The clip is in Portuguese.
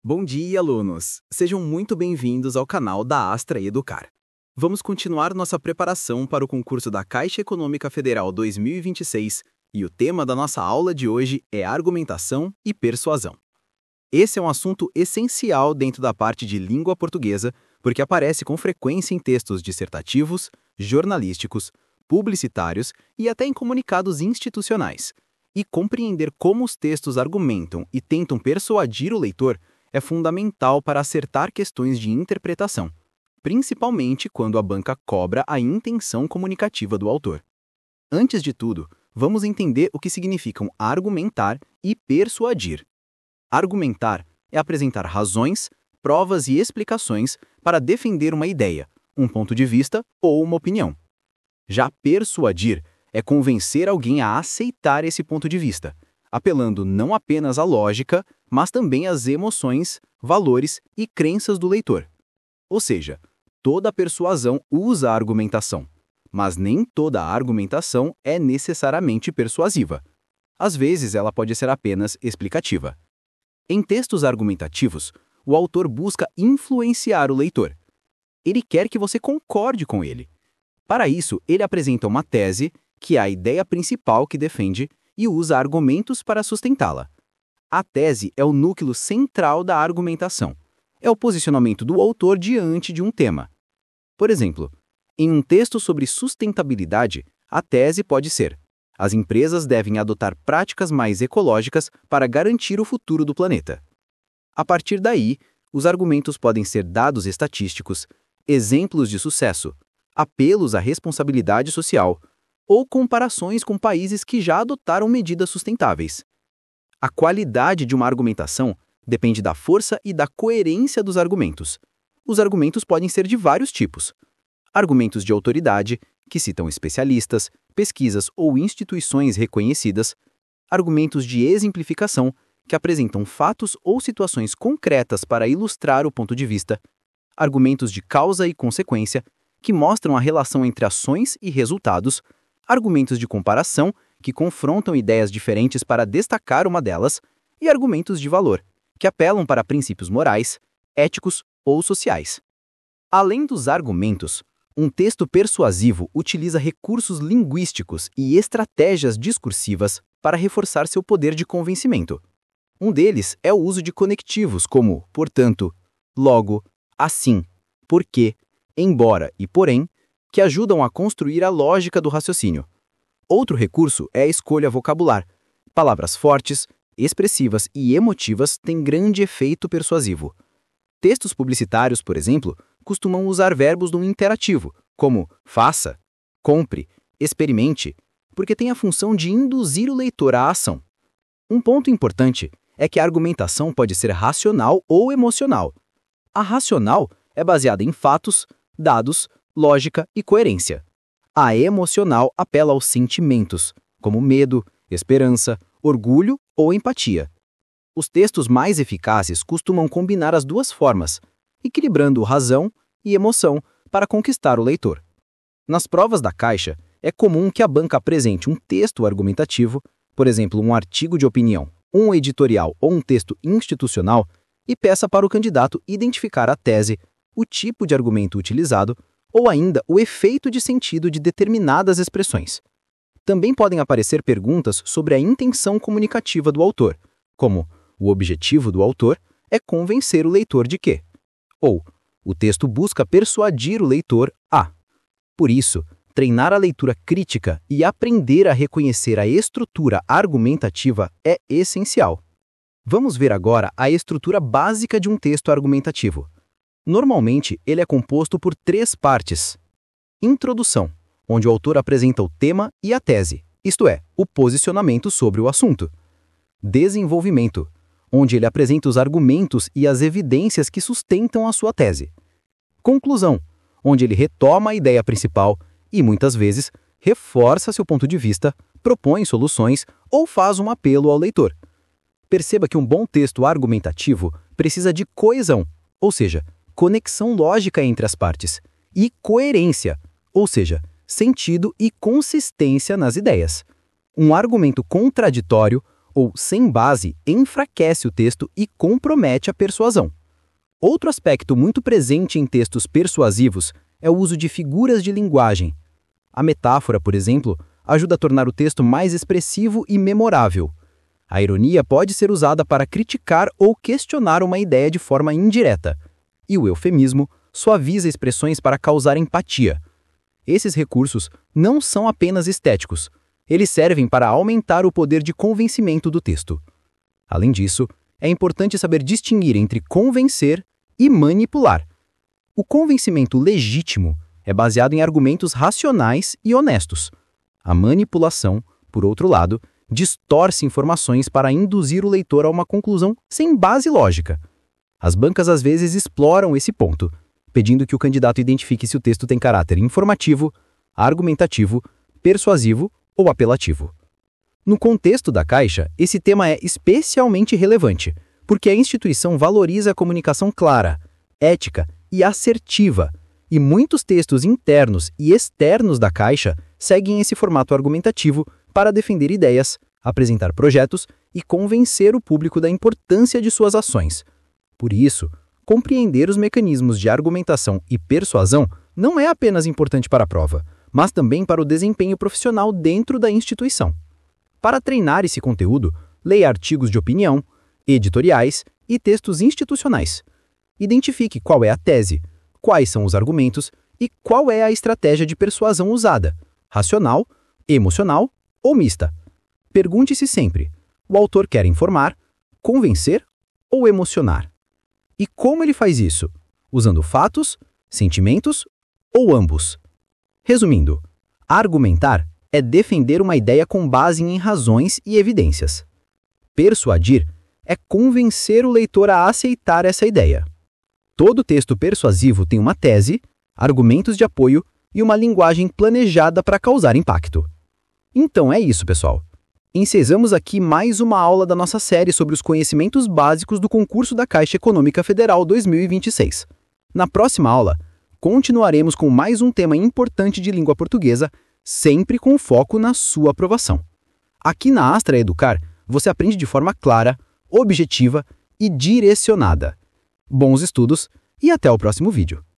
Bom dia, alunos! Sejam muito bem-vindos ao canal da Astra Educar. Vamos continuar nossa preparação para o concurso da Caixa Econômica Federal 2026 e o tema da nossa aula de hoje é argumentação e persuasão. Esse é um assunto essencial dentro da parte de língua portuguesa porque aparece com frequência em textos dissertativos, jornalísticos, publicitários e até em comunicados institucionais. E compreender como os textos argumentam e tentam persuadir o leitor é fundamental para acertar questões de interpretação, principalmente quando a banca cobra a intenção comunicativa do autor. Antes de tudo, vamos entender o que significam argumentar e persuadir. Argumentar é apresentar razões, provas e explicações para defender uma ideia, um ponto de vista ou uma opinião. Já persuadir é convencer alguém a aceitar esse ponto de vista, apelando não apenas à lógica, mas também às emoções, valores e crenças do leitor. Ou seja, toda persuasão usa a argumentação, mas nem toda a argumentação é necessariamente persuasiva. Às vezes, ela pode ser apenas explicativa. Em textos argumentativos, o autor busca influenciar o leitor. Ele quer que você concorde com ele. Para isso, ele apresenta uma tese, que é a ideia principal que defende, e usa argumentos para sustentá-la. A tese é o núcleo central da argumentação. É o posicionamento do autor diante de um tema. Por exemplo, em um texto sobre sustentabilidade, a tese pode ser: as empresas devem adotar práticas mais ecológicas para garantir o futuro do planeta. A partir daí, os argumentos podem ser dados estatísticos, exemplos de sucesso, apelos à responsabilidade social ou comparações com países que já adotaram medidas sustentáveis. A qualidade de uma argumentação depende da força e da coerência dos argumentos. Os argumentos podem ser de vários tipos. Argumentos de autoridade, que citam especialistas, pesquisas ou instituições reconhecidas. Argumentos de exemplificação, que apresentam fatos ou situações concretas para ilustrar o ponto de vista. Argumentos de causa e consequência, que mostram a relação entre ações e resultados. Argumentos de comparação, que confrontam ideias diferentes para destacar uma delas, e argumentos de valor, que apelam para princípios morais, éticos ou sociais. Além dos argumentos, um texto persuasivo utiliza recursos linguísticos e estratégias discursivas para reforçar seu poder de convencimento. Um deles é o uso de conectivos como portanto, logo, assim, porque, embora e porém, que ajudam a construir a lógica do raciocínio. Outro recurso é a escolha vocabular. Palavras fortes, expressivas e emotivas têm grande efeito persuasivo. Textos publicitários, por exemplo, costumam usar verbos no imperativo, como faça, compre, experimente, porque tem a função de induzir o leitor à ação. Um ponto importante é que a argumentação pode ser racional ou emocional. A racional é baseada em fatos, dados, lógica e coerência. A emocional apela aos sentimentos, como medo, esperança, orgulho ou empatia. Os textos mais eficazes costumam combinar as duas formas, equilibrando razão e emoção para conquistar o leitor. Nas provas da Caixa, é comum que a banca apresente um texto argumentativo, por exemplo, um artigo de opinião, um editorial ou um texto institucional, e peça para o candidato identificar a tese, o tipo de argumento utilizado, ou ainda o efeito de sentido de determinadas expressões. Também podem aparecer perguntas sobre a intenção comunicativa do autor, como o objetivo do autor é convencer o leitor de que, ou o texto busca persuadir o leitor a. Por isso, treinar a leitura crítica e aprender a reconhecer a estrutura argumentativa é essencial. Vamos ver agora a estrutura básica de um texto argumentativo. Normalmente, ele é composto por 3 partes. Introdução, onde o autor apresenta o tema e a tese, isto é, o posicionamento sobre o assunto. Desenvolvimento, onde ele apresenta os argumentos e as evidências que sustentam a sua tese. Conclusão, onde ele retoma a ideia principal e, muitas vezes, reforça seu ponto de vista, propõe soluções ou faz um apelo ao leitor. Perceba que um bom texto argumentativo precisa de coesão, ou seja, conexão lógica entre as partes, e coerência, ou seja, sentido e consistência nas ideias. Um argumento contraditório ou sem base enfraquece o texto e compromete a persuasão. Outro aspecto muito presente em textos persuasivos é o uso de figuras de linguagem. A metáfora, por exemplo, ajuda a tornar o texto mais expressivo e memorável. A ironia pode ser usada para criticar ou questionar uma ideia de forma indireta, e o eufemismo suaviza expressões para causar empatia. Esses recursos não são apenas estéticos, eles servem para aumentar o poder de convencimento do texto. Além disso, é importante saber distinguir entre convencer e manipular. O convencimento legítimo é baseado em argumentos racionais e honestos. A manipulação, por outro lado, distorce informações para induzir o leitor a uma conclusão sem base lógica. As bancas às vezes exploram esse ponto, pedindo que o candidato identifique se o texto tem caráter informativo, argumentativo, persuasivo ou apelativo. No contexto da Caixa, esse tema é especialmente relevante, porque a instituição valoriza a comunicação clara, ética e assertiva, e muitos textos internos e externos da Caixa seguem esse formato argumentativo para defender ideias, apresentar projetos e convencer o público da importância de suas ações. Por isso, compreender os mecanismos de argumentação e persuasão não é apenas importante para a prova, mas também para o desempenho profissional dentro da instituição. Para treinar esse conteúdo, leia artigos de opinião, editoriais e textos institucionais. Identifique qual é a tese, quais são os argumentos e qual é a estratégia de persuasão usada, racional, emocional ou mista. Pergunte-se sempre: o autor quer informar, convencer ou emocionar? E como ele faz isso? Usando fatos, sentimentos ou ambos? Resumindo, argumentar é defender uma ideia com base em razões e evidências. Persuadir é convencer o leitor a aceitar essa ideia. Todo texto persuasivo tem uma tese, argumentos de apoio e uma linguagem planejada para causar impacto. Então é isso, pessoal. Encerramos aqui mais uma aula da nossa série sobre os conhecimentos básicos do concurso da Caixa Econômica Federal 2026. Na próxima aula, continuaremos com mais um tema importante de língua portuguesa, sempre com foco na sua aprovação. Aqui na Astra Educar, você aprende de forma clara, objetiva e direcionada. Bons estudos e até o próximo vídeo.